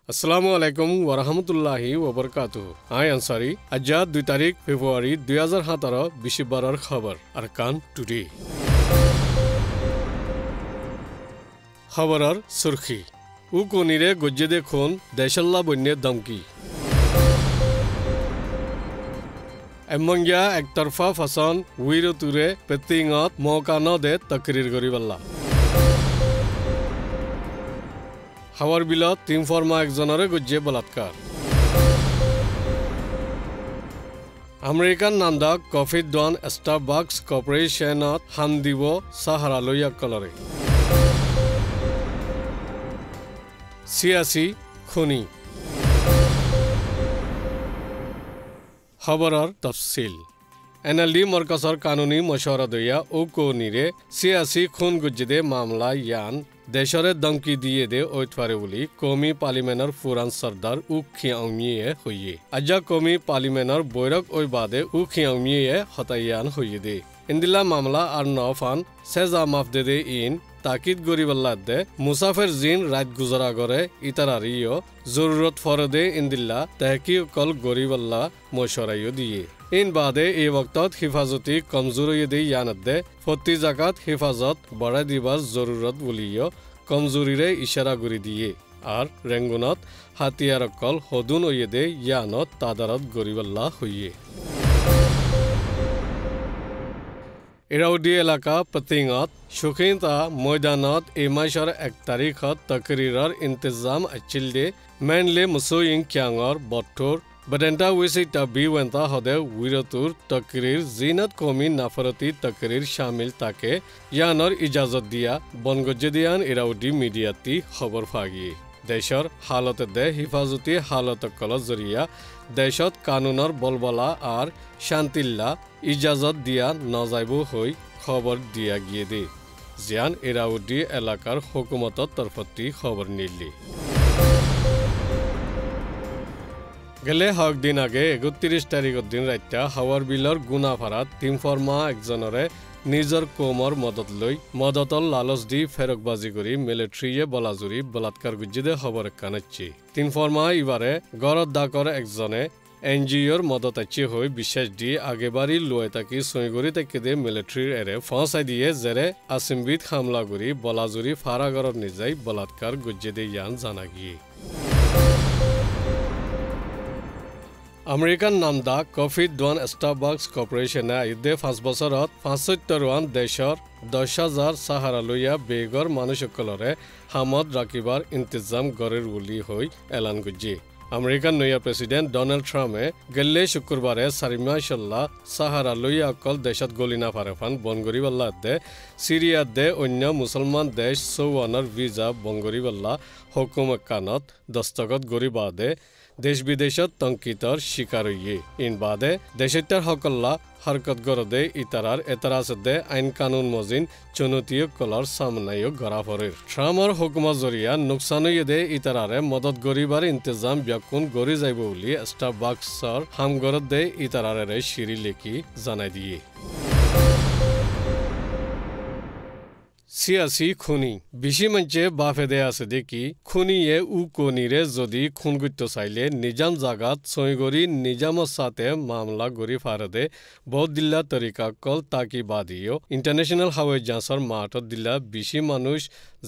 আসসালামু আলাইকুম ওয়াৰাহমাতুল্লাহি ওয়াবাৰাকাতুহু আই আনসাৰি আজ 2 তাৰিখ ফেব্ৰুয়াৰি 2017 বিশিবাৰৰ খবৰ আৰকান টুডে খবৰৰ সুৰখি উ কোনিৰে গজ্জে দেখোন দেশল্লা বন্যে দমকি এমঙ্গিয়া একতৰফা ফাসন উইৰতুৰে পেটিঙত মকানদে তকৰিৰ কৰিবল্লা হাওয়ার বিলত টিম ফর্মা একজনরে গজ্জে বলাৎকার আমেরিকান নামদাক কফি ডন স্টারবাকস কর্পোরেশনত হাম দিব সাহারা লইয়া কলরে সিয়াসি খুনি খবরের তফসিল এনএলডি মৰকজৰ কানুনী মশওয়ারা দইয়া ও কোনিরে সিয়াসি খুন গজ্জে মামলা ইয়ান দেশরে দমকি দিয়ে দে ওইতফারে বলি কমি পার্লিমেন্টর ফুরান সর্দার উখিয়াউমিয়ে হইয়ে আজা কমি পার্লিমেন্টর বৈরক ওই বাদে উখিয়াউমিয়ে হতাইয়ান হইয়ে দে ইন্দিলা মামলা আর নফান সেজা মাফ দে ইন তাকিদ গরিবাল্লাদ দে মুসাফির জিন রাত গুজরা করে ইতারারিও জরুরত ফরদে ইন্দিল্লা তহকিক কল গরিবাল্লা মশরাইও দিয়ে ইন বাদে এই বক্তত হিফাজতি কমজোরি দে ইয়ানত দে ফতি জাকাত হিফাজত বড়াই দিবার জরুরত বলিও কমজোরিরে ইশারা গরি দিয়ে আর রেঙ্গুনত হাতিয়ার কল হদুন ওয়ে দে ইয়ানত তাদারত গরিবাল্লা হইয়ে ইরাউডি এলাকা পেটিঙত সুখিনতা ময়দানত এই মাসৰ 1 তাৰিখত তকৰিৰৰ ইন্তজাম আছিল দে মেনলে মুসুইং ক্যাঙৰ বটৰ বডেন্টা উইসিটা বিওয়েন্তা হদে উইরতুর তকরির জিনত কমি নাফরতি তকরির শামিল তাকে ইয়ানর ইজাজত দিয়া বনগজ্জে দিয়ান ইরাউডি মিডিয়াতি খবর ফাগিয়ে দেশৰ হালতে দে হিফাজতি হালত কল জৰিয়া দেশত কানুনৰ বলবলা আর শান্তিল্লা ইজাজত দিয়া নজাইব হই খবর দিয়া গিয়ে দে জিয়ান ইরাউডি এলাকার হুকুমতর তরফতি খবর নিলি গেলে হক দিন আগে 31 তাৰিখৰ দিন ৰাত্যা হাৱাৰ বিলৰ গুণাফাৰাত টিম ফৰ্মা একজনৰে নিজৰ কোমৰ মদতল লালচ দি ফেৰকবাজি কৰি মিলিটাৰীয়ে বলাজুৰি বলাৎকাৰ গুজিদে খবৰ কানাচ্ছি টিম ফৰ্মা ইবাৰে গৰত দাকৰ একজনে এনজিওৰ মদত আচ্ছি হৈ বিশেষ দি আগেবাৰী লৈ তাকি সৈগুৰি তেকেদে মিলিটাৰীৰ এৰে ফসাই দিয়ে জেৰে আসিমবিদ হামলা কৰি বলাজুৰি ফাৰাগৰত নিজাই বলাৎকাৰ গুজিদে ইয়ান জানাগিয়ে আমেৰিকান নামদা কফি ডন স্টাৰবাকস কৰ্পোৰেশনে ইদে 5 বছৰত 75 দেশৰ 10,000 সাহাৰা লইয়া বেগৰ মানুষসকলৰে হামত ৰাখিবাৰ ইন্তজাম গৰেৰ বুলি হৈ এলান গজ্জে আমেরিকান নয়া প্রেসিডেন্ট ডোনাল্ড ট্রাম্পে গেলে শুক্রবারে সারিমাশাল্লাহ সাহারা লইয়া অকল দেশত গলিনা ফারেফান বনগরিবাল্লা দে সিরিয়া দে অন্য মুসলমান দেশ সৌৱানৰ ভিজা বনগৰিবাল্লা হুকুমত কানত দস্তখত গৰিবা দে দেশ বিদেশত তংকিতৰ শিকাৰ হইয়ে ইন বাদে দেশত্যাৰ সকল্লা হরকত গরদে ইতারার এতরাসদে আইন কানুন মজিন চুনতিয় কলার সামনাইও গড়াফরের ট্রাম্পর হুকুমত জরিয়া নুকসানইদে ইতারারে মদত গরিবার ইন্তজাম ব্যাকুন গরি যাইব বলি স্টারবাকসর হামগরদে ইতারারে শিরি লেখি জানাই দিয়ে সিয়াসি খুনি বেশি মঞ্চে বাফে দে আছে দেখি খুনিয়ে উ কোনিরে যদি খুন করতে চাইলে নিজাম জাগাত সৈগরি নিজামর সাথে মামলা গরি ফারদে বহুত দিল্লা তরিকা কল তাকি বাদিও ইন্টারন্যাশনাল হাওয়াই জাহাজৰ মাঠত দিল্লা বেশি মানুষ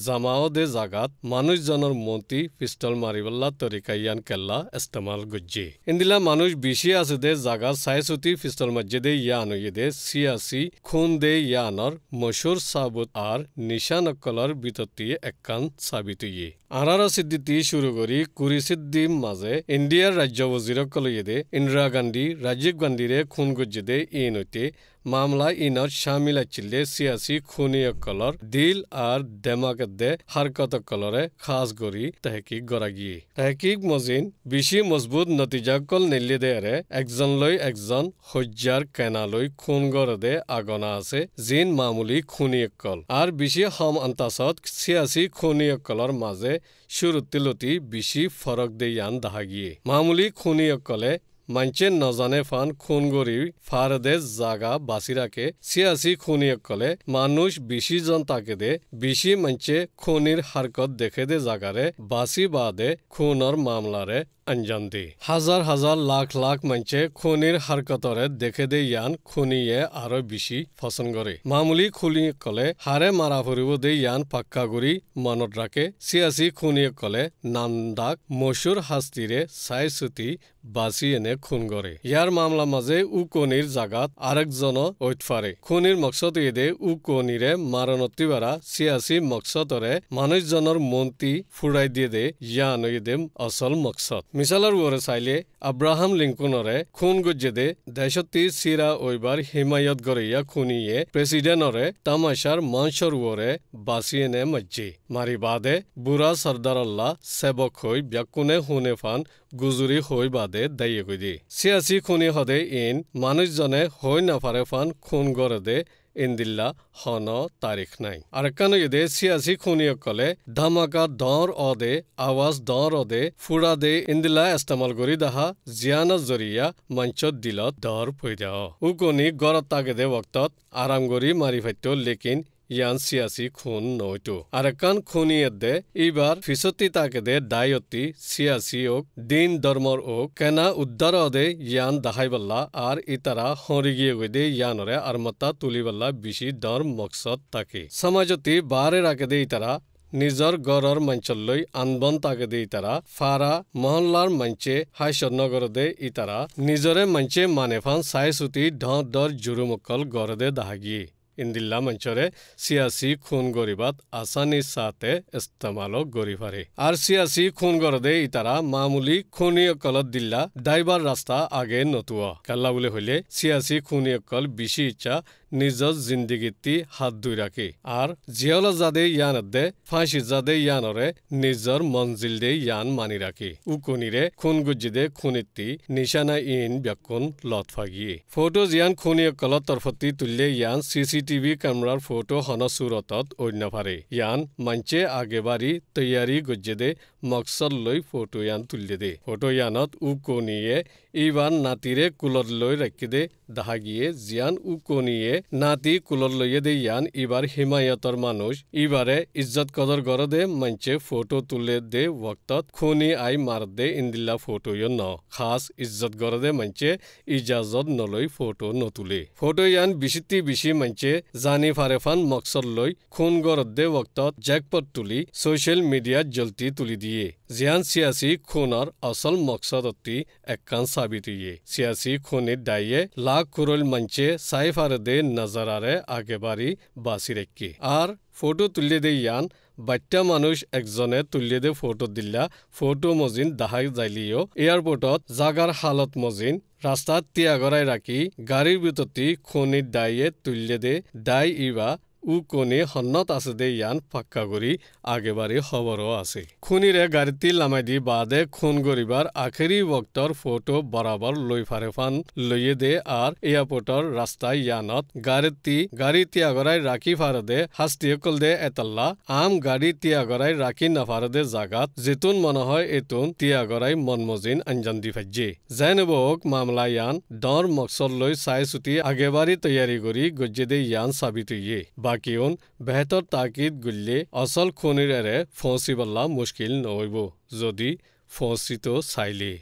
জামাও দে জাগাত মানুষজনের মন্ত্রী পিস্তল মারিবল্লা তরিকা ইয়ান কেল্লা ইস্তেমাল গজ্জে ইন্দিলা মানুষ বেশি আছে দে জাগাত সাইসুতি পিস্তল মজ্জে দে ইয়ান দে সিয়াসি খুন দে ইয়ানর মশুর সাবুত আর নিশান অকলৰ বিততি একান সাবিত ইয়ে আরার সিদ্দিতি শুরু করি কুরি সিদ্দি মাঝে ইন্ডিয়ার রাজ্য ওজিরকল দে ইন্দিরা গান্ধী রাজীব গান্ধীরে খুন গজ্জে দে ইনতে মামলা ইনত শামিল আছিলে সিয়াসি খুনিসকলৰ দিল আর দেমাগদে হারকতকলরে খাস গরি তহকিক গরাগিয়ে তহকিক মজিন বেশি মজবুত নতিজাকল নেলিদেরে একজন লৈ একজন হজ্জার কেনালৈ খুন গরদে আগনা আছে জিন মামুলি খুনিসকল আর বেশি হম আন্তাসত সিয়াসি খুনিসকলৰ মাঝে শুরুতিলতি বেশি ফরক দেয়ান দাহাগিয়ে মামুলি খুনিসকলে মানচে নজানে ফান খুন গরি ফারদে জাগা বাসি রাখে সিয়াসি খুনিসকলে মানুষ বেশি জন তাকে দে বেশি মানচে খুনির হারকত দেখে দে জাগারে বাসি বাদে খুনর মামলারে अंजाम दे हजार हजार लाख लाख मानचे खुनिर हारकतरे देखे दे यान खुनिये आरो बिशी फसन करे मामुली खुली कले हारे मारा फरिबो दे यान पाक्का गुरी मनत राखे सियासी खुनी कले नामदाक मशुर हास्तिरे साइसुति बासी एने खुन करे यार मामला माजे उकोनिर जागात आरेकजन ओइटफारे खुनिर मकसद एदे उकोनिरे मारनतिबारा सियासी मकसदरे मानुषजनर मन्ति फुराई दिए दे यान एदे असल मकसद मिसालर वरे साइले अब्राहम लिंकनरे खून गुज्जेदे देशती सिरा ओइबार हिमायत गरिया खुनिये प्रेसिडेंटरे तमाशार मंशर वरे बासियने मज्जे मारी बादे बुरा सरदार अल्लाह सेबक होई ब्याकुने हुने फान गुजुरी होई बादे दाइये गदे सियासी खुनी हदे इन मानुषजने होई नाफारे फान खून गरदे इंदिल्ला हन तारीख नाई आरकानो यदे सियासी खुनियकले धमाका दर अदे आवाज दर अदे फुरा दे इंदिल्ला इस्तेमाल करी दाहा जियाना जरिया मंचत दिलत दर पैदा उकोनी गरत ताके दे वक्तत आराम गरी मारी फाइतो लेकिन यान सियासी खून नयतो आरकान खुनी यदे इबार फिसती ताके दे दायती सियासी ओक दिन धर्मर ओक केना उद्धार अदे यान दाहाइबल्ला आर इतारा हरिगिये गदे यानरे आरमता तुलिबल्ला बिशी दर मकसद ताके समाजती बारे राके दे इतारा निजर गरर मंचलई आनबन ताके दे इतारा फारा महल्लार मंचे हाइसर नगर दे इतारा निजरे मंचे मानेफान साइसुति ढ दर जुरुमकल गरदे दाहागी इंदिल्ला मंचरे सियासी खून गरीबात आसानी साथे इस्तेमालो गरी पारे आर सियासी खून गरदे इतारा मामूली खुनियकल दिल्ला दाइबार रास्ता आगे नतुआ काल्ला बुले हइले सियासी खुनियकल बिशी इच्छा निजर जिंदगीती हाथ धुई राखे आर जियाला जादे यान दे फांसी जादे यानरे निजर मंजिल दे यान मानी राखे उकोनिरे खून गुज्जिदे खुनिती निशाना इन ब्याकुन लतफागिए फोटो जियान खुनियकल तरफती तुल्ले यान सीसीटीवी कैमरार फोटो हन सूरतत ओइना पारे यान मंचे आगेबारी तैयारी गुज्जिदे मकसद लई फोटो यान तुल्ले दे फोटो यानत उकोनिये इबार नातिरे कुलर लई रखिदे दाहागिए जियान उकोनिये नाती कुलर लइये दे यान इबार हिमायतर मानुष इबारे इज्जत कदर कर दे मंचे फोटो तुले दे वक्तत खुनी आई मार दे इंदिल्ला फोटो यो न खास इज्जत कर दे मंचे इजाजत नलई फोटो नतुले फोटो यान बिशिति बिशी मंचे जानी फारेफान मकसद लई खून कर दे वक्तत जैकपट तुली सोशल मीडिया जल्दी तुली दिए जियान सियासी खूनर असल मकसद अति एक्कान साबित हुए सियासी खूनी दाइये लाख कुरल मंचे साइफार दे नजरारे आगे बारी बासी रखी आर फोटो तुल्ले दे यान बाट्टा मानुष एकजने तुल्ले दे फोटो दिल्ला फोटो मजिन दाहाई जाइलियो एयारपोर्टत जागार हालत मजिन रास्ता त्यागराय राखी गाड़ीर भितरती खुनी दाइये तुल्ले दे दाइ इबा उकोनी हन्नत आसे दे यान पक्का गरी आगे बारी खबरो आसे खुनीरे गाड़ीती लामाई दी बादे खून गरीबार आखिरी वक्तर फोटो बराबर लई फारेफान लइये दे आर एयारपोर्टर रास्ता यानत गाड़ी त्यागराय राखी फारे दे हास्तियकल दे एतल्ला आम गाड़ी त्यागराय राखी नाफारे दे जागात जेतुन मन হয় एतुन त्यागराय मनमजिन अंजाम दी फाज्जे जैनबोक मामला यान दर मकसद लई साइसुति आगे बारी तैयारी गरी गज्जे दे यान साबित हुए बाकिउन बेहतर ताकीद गुल्ले असल खुनिर एरे फौसी बल्ला मुश्किल नहइबो जदि फौसी तो चाइले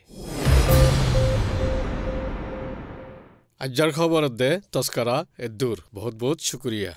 आजार खबर दे तस्करा एदूर बहुत बहुत शुक्रिया